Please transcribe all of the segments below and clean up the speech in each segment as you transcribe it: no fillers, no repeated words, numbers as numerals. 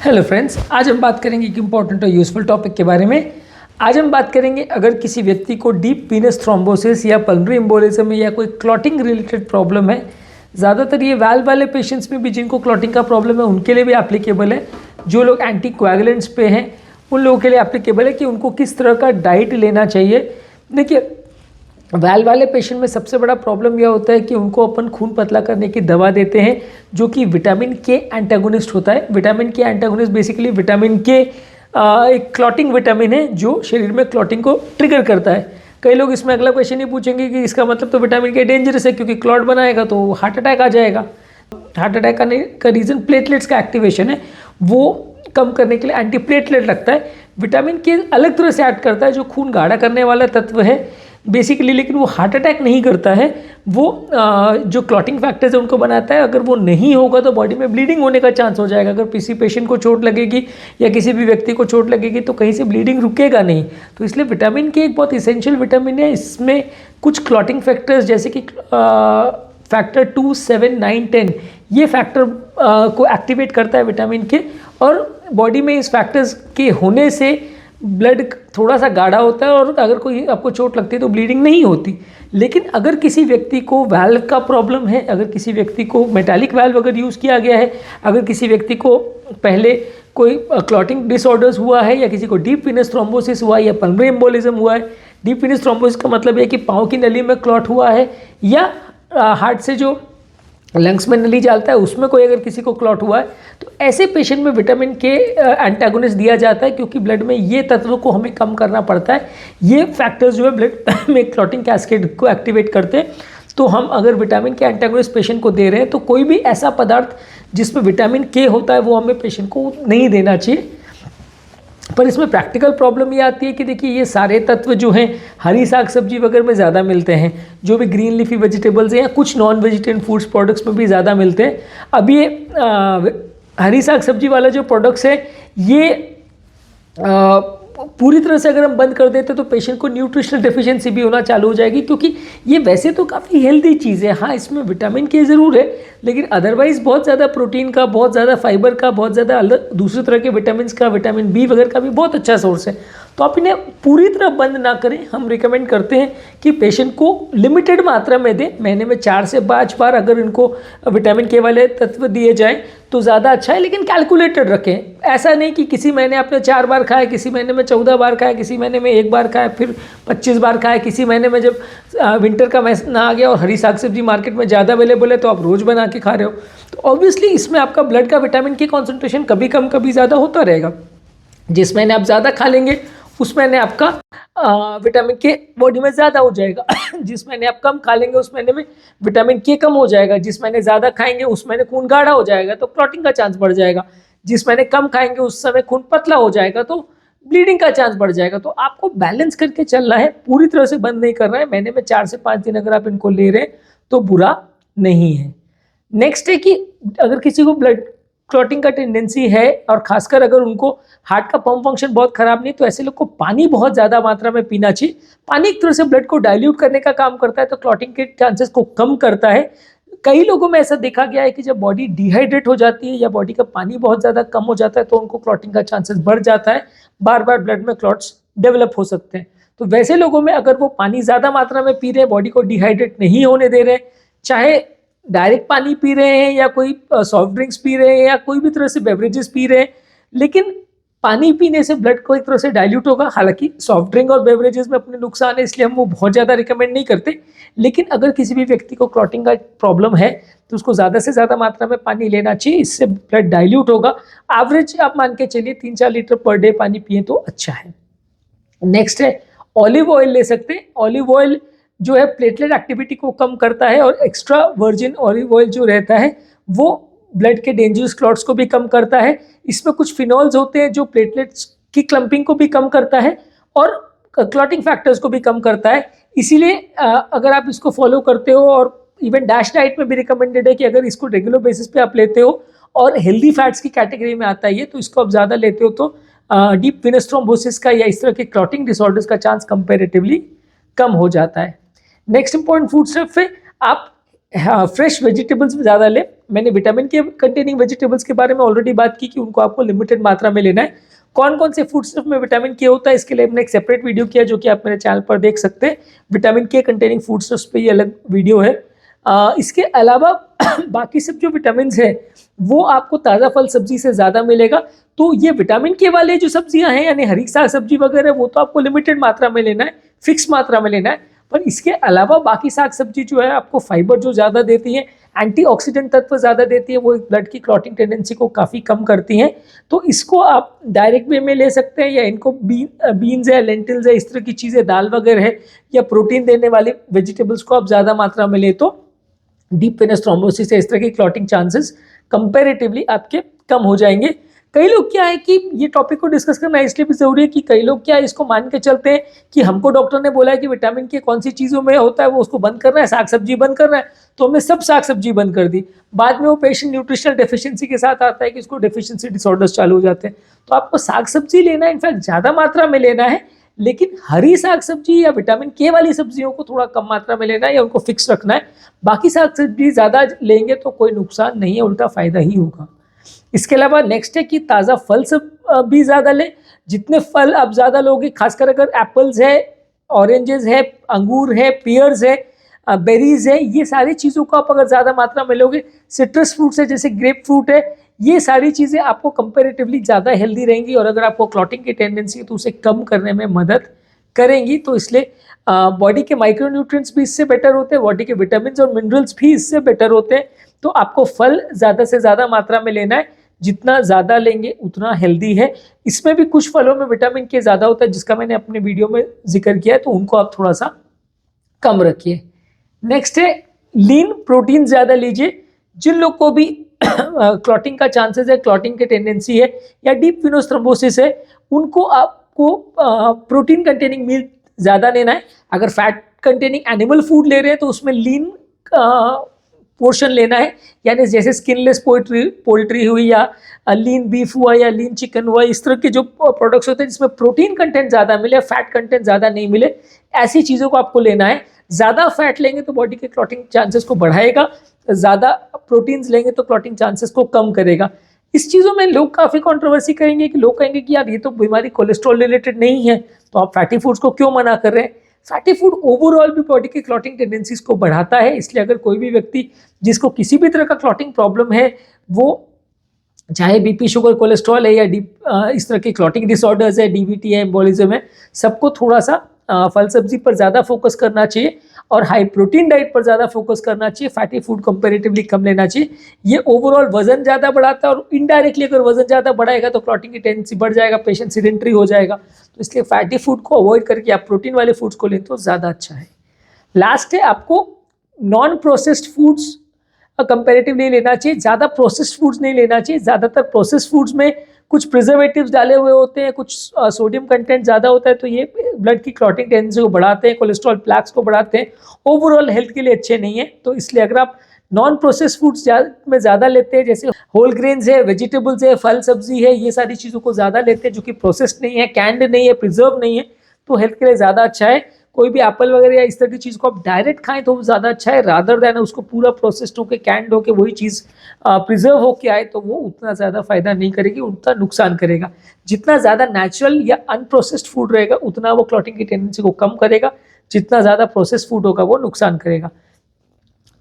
Hello friends, आज हम बात करेंगे एक इम्पॉर्टेंट और यूजफुल टॉपिक के बारे में। आज हम बात करेंगे अगर किसी व्यक्ति को डीप वीनस थ्रोम्बोसिस या पल्मोनरी एम्बोलिज्म या कोई क्लॉटिंग रिलेटेड प्रॉब्लम है। ज़्यादातर ये वाल्व वाले पेशेंट्स में भी जिनको क्लॉटिंग का प्रॉब्लम है उनके लिए भी एप्लीकेबल है। जो लोग एंटी कोएगुलेंट्स पे हैं उन लोगों के लिए एप्लीकेबल है कि उनको किस तरह का डाइट लेना चाहिए। देखिए, वाल्व वाले पेशेंट में सबसे बड़ा प्रॉब्लम यह होता है कि उनको अपन खून पतला करने की दवा देते हैं जो कि विटामिन के एंटागोनिस्ट होता है। विटामिन के एंटागोनिस्ट बेसिकली विटामिन के एक क्लॉटिंग विटामिन है जो शरीर में क्लॉटिंग को ट्रिगर करता है। कई लोग इसमें अगला क्वेश्चन ही पूछेंगे कि इसका मतलब तो विटामिन के डेंजरस है क्योंकि क्लॉट बनाएगा तो हार्ट अटैक आ जाएगा। हार्ट अटैक आने का रीज़न प्लेटलेट्स का एक्टिवेशन है, वो कम करने के लिए एंटी प्लेटलेट लगता है। विटामिन के अलग तरह से ऐड करता है जो खून गाढ़ा करने वाला तत्व है बेसिकली, लेकिन वो हार्ट अटैक नहीं करता है। वो जो क्लॉटिंग फैक्टर्स है उनको बनाता है। अगर वो नहीं होगा तो बॉडी में ब्लीडिंग होने का चांस हो जाएगा। अगर किसी पेशेंट को चोट लगेगी या किसी भी व्यक्ति को चोट लगेगी तो कहीं से ब्लीडिंग रुकेगा नहीं। तो इसलिए विटामिन के एक बहुत इसेंशियल विटामिन है। इसमें कुछ क्लॉटिंग फैक्टर्स जैसे कि फैक्टर 2, 7, 9, 10 ये फैक्टर को एक्टिवेट करता है विटामिन के, और बॉडी में इस फैक्टर्स के होने से ब्लड थोड़ा सा गाढ़ा होता है और अगर कोई आपको चोट लगती है तो ब्लीडिंग नहीं होती। लेकिन अगर किसी व्यक्ति को वाल्व का प्रॉब्लम है, अगर किसी व्यक्ति को मेटालिक वाल्व अगर यूज़ किया गया है, अगर किसी व्यक्ति को पहले कोई क्लॉटिंग डिसऑर्डर्स हुआ है या किसी को डीप वीनस थ्रोम्बोसिस हुआ है या पल्मोनरी एम्बोलिज्म हुआ है। डीप वीनस थ्रोम्बोसिस का मतलब है कि पाँव की नली में क्लॉट हुआ है या हार्ट से जो लंग्स में नली जाता है उसमें कोई अगर किसी को क्लॉट हुआ है तो ऐसे पेशेंट में विटामिन के एंटागोनिस्ट दिया जाता है क्योंकि ब्लड में ये तत्व को हमें कम करना पड़ता है। ये फैक्टर्स जो है ब्लड में क्लॉटिंग कैस्केड को एक्टिवेट करते हैं। तो हम अगर विटामिन के एंटागोनिस्ट पेशेंट को दे रहे हैं तो कोई भी ऐसा पदार्थ जिसमें विटामिन के होता है वो हमें पेशेंट को नहीं देना चाहिए। पर इसमें प्रैक्टिकल प्रॉब्लम ये आती है कि देखिए ये सारे तत्व जो हैं हरी साग सब्जी वगैरह में ज़्यादा मिलते हैं, जो भी ग्रीन लीफी वेजिटेबल्स हैं या कुछ नॉन वेजिटेरियन फूड्स प्रोडक्ट्स में भी ज़्यादा मिलते हैं। अब ये हरी साग सब्जी वाला जो प्रोडक्ट्स है ये पूरी तरह से अगर हम बंद कर देते तो पेशेंट को न्यूट्रिशनल डेफिशिएंसी भी होना चालू हो जाएगी, क्योंकि ये वैसे तो काफ़ी हेल्दी चीज़ है। हाँ, इसमें विटामिन के ज़रूर है लेकिन अदरवाइज़ बहुत ज़्यादा प्रोटीन का, बहुत ज़्यादा फाइबर का, बहुत ज़्यादा अलग दूसरे तरह के विटामिन का, विटामिन बी वगैरह का भी बहुत अच्छा सोर्स है। तो आप इन्हें पूरी तरह बंद ना करें। हम रिकमेंड करते हैं कि पेशेंट को लिमिटेड मात्रा में दें। महीने में 4 से 5 बार अगर इनको विटामिन के वाले तत्व दिए जाएँ तो ज़्यादा अच्छा है, लेकिन कैलकुलेटेड रखें। ऐसा नहीं कि किसी महीने आपने 4 बार खाया, किसी महीने में 14 बार खाया, किसी महीने में 1 बार खाया, फिर 25 बार खाया, किसी महीने में जब विंटर का महीना आ गया और हरी साग सब्जी मार्केट में ज़्यादा अवेलेबल है तो आप रोज़ बना के खा रहे हो। तो ऑब्वियसली इसमें आपका ब्लड का विटामिन की कॉन्सेंट्रेशन कभी कम कभी ज़्यादा होता रहेगा। जिस महीने आप ज़्यादा खा लेंगे उस महीने आपका विटामिन के बॉडी में ज़्यादा हो जाएगा। जिस महीने आप कम खा लेंगे उस महीने में विटामिन के कम हो जाएगा। जिस महीने ज़्यादा खाएंगे उस महीने खून गाढ़ा हो जाएगा तो क्लॉटिंग का चांस बढ़ जाएगा। जिस महीने कम खाएंगे उस समय खून पतला हो जाएगा तो ब्लीडिंग का चांस बढ़ जाएगा। तो आपको बैलेंस करके चलना है, पूरी तरह से बंद नहीं करना है। महीने में 4 से 5 दिन अगर आप इनको ले रहे हैं तो बुरा नहीं है। नेक्स्ट है कि अगर किसी को ब्लड क्लॉटिंग का टेंडेंसी है और खासकर अगर उनको हार्ट का पंप फंक्शन बहुत खराब नहीं, तो ऐसे लोग को पानी बहुत ज़्यादा मात्रा में पीना चाहिए। पानी एक तरह से ब्लड को डाइल्यूट करने का काम करता है, तो क्लॉटिंग के चांसेस को कम करता है। कई लोगों में ऐसा देखा गया है कि जब बॉडी डिहाइड्रेट हो जाती है या बॉडी का पानी बहुत ज़्यादा कम हो जाता है तो उनको क्लॉटिंग का चांसेस बढ़ जाता है, बार बार ब्लड में क्लॉट्स डेवलप हो सकते हैं। तो वैसे लोगों में अगर वो पानी ज़्यादा मात्रा में पी रहे हैं, बॉडी को डिहाइड्रेट नहीं होने दे रहे हैं, चाहे डायरेक्ट पानी पी रहे हैं या कोई सॉफ्ट ड्रिंक्स पी रहे हैं या कोई भी तरह से बेवरेजेस पी रहे हैं, लेकिन पानी पीने से ब्लड को एक तरह से डाइल्यूट होगा। हालांकि सॉफ्ट ड्रिंक और बेवरेजेस में अपने नुकसान है इसलिए हम वो बहुत ज़्यादा रिकमेंड नहीं करते, लेकिन अगर किसी भी व्यक्ति को क्लॉटिंग का प्रॉब्लम है तो उसको ज़्यादा से ज़्यादा मात्रा में पानी लेना चाहिए। इससे ब्लड डाइल्यूट होगा। एवरेज आप मान के चलिए 3-4 लीटर पर डे पानी पिए तो अच्छा है। नेक्स्ट है ऑलिव ऑयल ले सकते हैं। ऑलिव ऑयल जो है प्लेटलेट एक्टिविटी को कम करता है और एक्स्ट्रा वर्जिन ऑलिव ऑयल जो रहता है वो ब्लड के डेंजरस क्लॉट्स को भी कम करता है। इसमें कुछ फिनॉल्स होते हैं जो प्लेटलेट्स की क्लम्पिंग को भी कम करता है और क्लॉटिंग फैक्टर्स को भी कम करता है। इसीलिए अगर आप इसको फॉलो करते हो, और इवन डैश डाइट में भी रिकमेंडेड है कि अगर इसको रेगुलर बेसिस पे आप लेते हो और हेल्दी फैट्स की कैटेगरी में आता है ये, तो इसको आप ज़्यादा लेते हो तो डीप वीनस थ्रोम्बोसिस का या इस तरह के क्लॉटिंग डिसऑर्डर्स का चांस कंपेरेटिवली कम हो जाता है। नेक्स्ट इंपॉर्टेंट फूड स्टेप है आप फ्रेश वेजिटेबल्स ज़्यादा लें। मैंने विटामिन के कंटेनिंग वेजिटेबल्स के बारे में ऑलरेडी बात की कि उनको आपको लिमिटेड मात्रा में लेना है। कौन कौन से फूड स्टफ में विटामिन के होता है इसके लिए हमने एक सेपरेट वीडियो किया जो कि आप मेरे चैनल पर देख सकते हैं। विटामिन के कंटेनिंग फूड स्टफ्स पे ये अलग वीडियो है। इसके अलावा बाकी सब जो विटामिन है वो आपको ताज़ा फल सब्जी से ज़्यादा मिलेगा। तो ये विटामिन के वाले जो सब्जियां हैं यानी हरी साग सब्जी वगैरह वो तो आपको लिमिटेड मात्रा में लेना है, फिक्स मात्रा में लेना है। पर इसके अलावा बाकी साग सब्जी जो है आपको फाइबर जो ज़्यादा देती है, एंटीऑक्सीडेंट तत्व ज़्यादा देती है, वो ब्लड की क्लॉटिंग टेंडेंसी को काफ़ी कम करती हैं। तो इसको आप डायरेक्ट वे में ले सकते हैं या इनको बीन्स है, लेंटिल्स है, इस तरह की चीज़ें, दाल वगैरह है या प्रोटीन देने वाले वेजिटेबल्स को आप ज़्यादा मात्रा में ले तो डीप वेनस थ्रोम्बोसिस से इस तरह की क्लॉटिंग चांसेस कंपैरेटिवली आपके कम हो जाएंगे। कई लोग क्या है कि ये टॉपिक को डिस्कस करना इसलिए भी जरूरी है कि कई लोग क्या है इसको मान के चलते हैं कि हमको डॉक्टर ने बोला है कि विटामिन के कौन सी चीज़ों में होता है वो उसको बंद करना है, साग सब्जी बंद करना है, तो हमने सब साग सब्जी बंद कर दी। बाद में वो पेशेंट न्यूट्रिशनल डेफिशिएंसी के साथ आता है कि उसको डेफिशिएंसी डिसऑर्डर्स चालू हो जाते हैं। तो आपको साग सब्जी लेना है, इनफैक्ट ज़्यादा मात्रा में लेना है, लेकिन हरी साग सब्जी या विटामिन के वाली सब्जियों को थोड़ा कम मात्रा में लेना है या उनको फिक्स रखना है। बाकी साग सब्जी ज़्यादा लेंगे तो कोई नुकसान नहीं है, उल्टा फ़ायदा ही होगा। इसके अलावा नेक्स्ट है कि ताज़ा फल सब भी ज़्यादा लें। जितने फल आप ज़्यादा लोगे, खासकर अगर एप्पल्स है, ऑरेंजेस है, अंगूर है, पियर्स है, बेरीज है, ये सारी चीज़ों को आप अगर ज़्यादा मात्रा में लोगे, सिट्रस फ्रूट्स है जैसे ग्रेप फ्रूट है, ये सारी चीज़ें आपको कंपैरेटिवली ज़्यादा हेल्दी रहेंगी और अगर आपको क्लॉटिंग की टेंडेंसी है तो उसे कम करने में मदद करेंगी। तो इसलिए बॉडी के माइक्रोन्यूट्रिएंट्स भी इससे बेटर होते हैं, बॉडी के विटामिन और मिनरल्स भी इससे बेटर होते हैं। तो आपको फल ज़्यादा से ज़्यादा मात्रा में लेना है, जितना ज़्यादा लेंगे उतना हेल्दी है। इसमें भी कुछ फलों में विटामिन के ज़्यादा होता है जिसका मैंने अपने वीडियो में जिक्र किया है, तो उनको आप थोड़ा सा कम रखिए। नेक्स्ट है लीन प्रोटीन ज़्यादा लीजिए। जिन लोग को भी क्लॉटिंग का चांसेस है, क्लॉटिंग की टेंडेंसी है या डीप वेनस थ्रोम्बोसिस है, उनको आपको प्रोटीन कंटेनिंग मील ज़्यादा लेना है। अगर फैट कंटेनिंग एनिमल फूड ले रहे हैं तो उसमें लीन पोर्शन लेना है, यानी जैसे स्किनलेस पोल्ट्री हुई या लीन बीफ हुआ या लीन चिकन हुआ, इस तरह के जो प्रोडक्ट्स होते हैं जिसमें प्रोटीन कंटेंट ज़्यादा मिले, फैट कंटेंट ज़्यादा नहीं मिले, ऐसी चीज़ों को आपको लेना है। ज़्यादा फैट लेंगे तो बॉडी के क्लॉटिंग चांसेस को बढ़ाएगा, ज़्यादा प्रोटीन्स लेंगे तो क्लॉटिंग चांसेस को कम करेगा। इस चीज़ों में लोग काफ़ी कंट्रोवर्सी करेंगे कि लोग कहेंगे कि यार ये तो बीमारी कोलेस्ट्रॉल रिलेटेड नहीं है, तो आप फैटी फूड्स को क्यों मना कर रहे हैं। फैटी फूड ओवरऑल भी बॉडी की क्लॉटिंग टेंडेंसीज को बढ़ाता है, इसलिए अगर कोई भी व्यक्ति जिसको किसी भी तरह का क्लॉटिंग प्रॉब्लम है, वो चाहे बीपी, शुगर, कोलेस्ट्रॉल है या इस तरह के क्लॉटिंग डिसऑर्डर्स है, डीवीटी है, एम्बोलिज्म है, सबको थोड़ा सा फल सब्जी पर ज़्यादा फोकस करना चाहिए और हाई प्रोटीन डाइट पर ज़्यादा फोकस करना चाहिए। फैटी फूड कंपैरेटिवली कम लेना चाहिए। ये ओवरऑल वजन ज़्यादा बढ़ाता है और इनडायरेक्टली अगर वजन ज़्यादा बढ़ाएगा तो क्लॉटिंग की टेंडेंसी बढ़ जाएगा, पेशेंट सीडेंटरी हो जाएगा। तो इसलिए फैटी फूड को अवॉइड करके आप प्रोटीन वाले फूड्स को लें तो ज़्यादा अच्छा है। लास्ट है आपको नॉन प्रोसेस्ड फूड्स कंपैरेटिवली लेना चाहिए, ज़्यादा प्रोसेस्ड फूड्स नहीं लेना चाहिए। ज़्यादातर प्रोसेस्ड फूड्स में कुछ प्रिजर्वेटिव्स डाले हुए होते हैं, कुछ सोडियम कंटेंट ज़्यादा होता है, तो ये ब्लड की क्लॉटिंग टेंडेंसी को बढ़ाते हैं, कोलेस्ट्रॉल प्लैक्स को बढ़ाते हैं, ओवरऑल हेल्थ के लिए अच्छे नहीं है। तो इसलिए अगर आप नॉन प्रोसेस्ड फूड्स में ज़्यादा लेते हैं, जैसे होल ग्रेन्स है, वेजिटेबल्स है, फल सब्जी है, ये सारी चीज़ों को ज़्यादा लेते हैं जो कि प्रोसेस्ड नहीं है, कैंड नहीं है, प्रिजर्व नहीं है, तो हेल्थ के लिए ज़्यादा अच्छा है। कोई भी एप्पल वगैरह या इस तरह की चीज़ को आप डायरेक्ट खाएं तो वो ज़्यादा अच्छा है, रादर देन उसको पूरा प्रोसेस्ड होकर, कैंड होकर वही चीज़ प्रिजर्व होके आए तो वो उतना ज़्यादा फायदा नहीं करेगी, उतना नुकसान करेगा। जितना ज़्यादा नेचुरल या अनप्रोसेस्ड फूड रहेगा उतना वो क्लॉटिंग की टेंडेंसी को कम करेगा, जितना ज़्यादा प्रोसेस्ड फूड होगा वो नुकसान करेगा।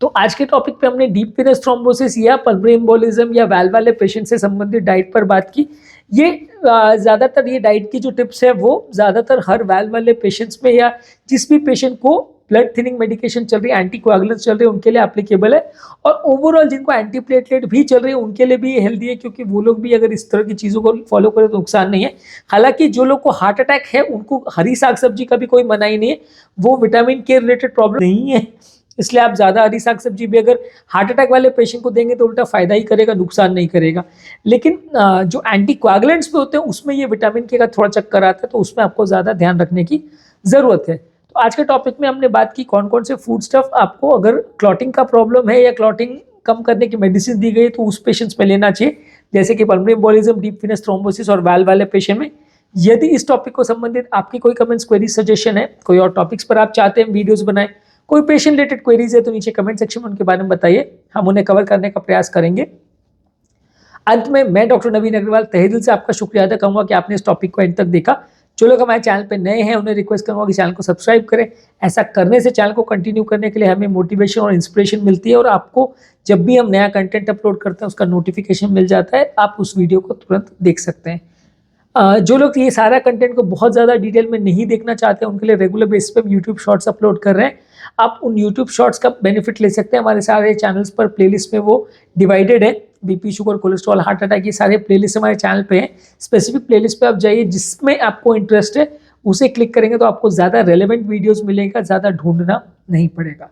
तो आज के टॉपिक पे हमने डीप वेनस थ्रोम्बोसिस या पल्मोनरी एम्बोलिज्म या वाल्व वाले पेशेंट से संबंधित डाइट पर बात की। ये ज़्यादातर ये डाइट की जो टिप्स है वो ज़्यादातर हर वाल्व वाले पेशेंट्स में या जिस भी पेशेंट को ब्लड थिनिंग मेडिकेशन चल रही है, एंटीकोएगुलेंट्स चल रही है, उनके लिए एप्लीकेबल है। और ओवरऑल जिनको एंटीप्लेटलेट भी चल रही है उनके लिए भी ये हेल्दी है, क्योंकि वो लोग भी अगर इस तरह की चीज़ों को फॉलो करें तो नुकसान नहीं है। हालांकि जो लोग को हार्ट अटैक है उनको हरी साग सब्जी का भी कोई मनाही नहीं है, वो विटामिन के रिलेटेड प्रॉब्लम नहीं है, इसलिए आप ज़्यादा हरी साग सब्जी भी अगर हार्ट अटैक वाले पेशेंट को देंगे तो उल्टा फ़ायदा ही करेगा, नुकसान नहीं करेगा। लेकिन जो एंटीकोएगुलेंट्स पे होते हैं उसमें ये विटामिन के का थोड़ा चक्कर आता है, तो उसमें आपको ज़्यादा ध्यान रखने की ज़रूरत है। तो आज के टॉपिक में हमने बात की कौन कौन से फूड स्टफ आपको अगर क्लॉटिंग का प्रॉब्लम है या क्लॉटिंग कम करने की मेडिसिन दी गई तो उस पेशेंट्स में लेना चाहिए, जैसे कि pulmonary embolism, deep venous thrombosis और वाल्व वाले पेशेंट में। यदि इस टॉपिक को संबंधित आपकी कोई कमेंट्स, क्वेरी, सजेशन है, कोई और टॉपिक्स पर आप चाहते हैं वीडियोज़ बनाएं, कोई पेशेंट रिलेटेड क्वेरीज है तो नीचे कमेंट सेक्शन में उनके बारे में बताइए, हम उन्हें कवर करने का प्रयास करेंगे। अंत में मैं डॉक्टर नवीन अग्रवाल तहे दिल से आपका शुक्रिया अदा करूंगा कि आपने इस टॉपिक को एंड तक देखा। जो लोग हमारे चैनल पे नए हैं उन्हें रिक्वेस्ट करूंगा कि चैनल को सब्सक्राइब करें। ऐसा करने से चैनल को कंटिन्यू करने के लिए हमें मोटिवेशन और इंस्पिरेशन मिलती है और आपको जब भी हम नया कंटेंट अपलोड करते हैं उसका नोटिफिकेशन मिल जाता है, आप उस वीडियो को तुरंत देख सकते हैं। जो लोग ये सारा कंटेंट को बहुत ज़्यादा डिटेल में नहीं देखना चाहते हैं उनके लिए रेगुलर बेसिस पे हम यूट्यूब शॉर्ट्स अपलोड कर रहे हैं। आप उन यूट्यूब शॉर्ट्स का बेनिफिट ले सकते हैं। हमारे सारे चैनल्स पर प्लेलिस्ट में वो डिवाइडेड है। BP, sugar, cholesterol, heart attack, ये सारे प्लेलिस्ट हमारे चैनल पे हैं। स्पेसिफिक प्लेलिस्ट पे आप जाइए, जिसमें आपको इंटरेस्ट है उसे क्लिक करेंगे तो आपको ज़्यादा रेलेवेंट वीडियोज़ मिलेगा, ज़्यादा ढूंढना नहीं पड़ेगा।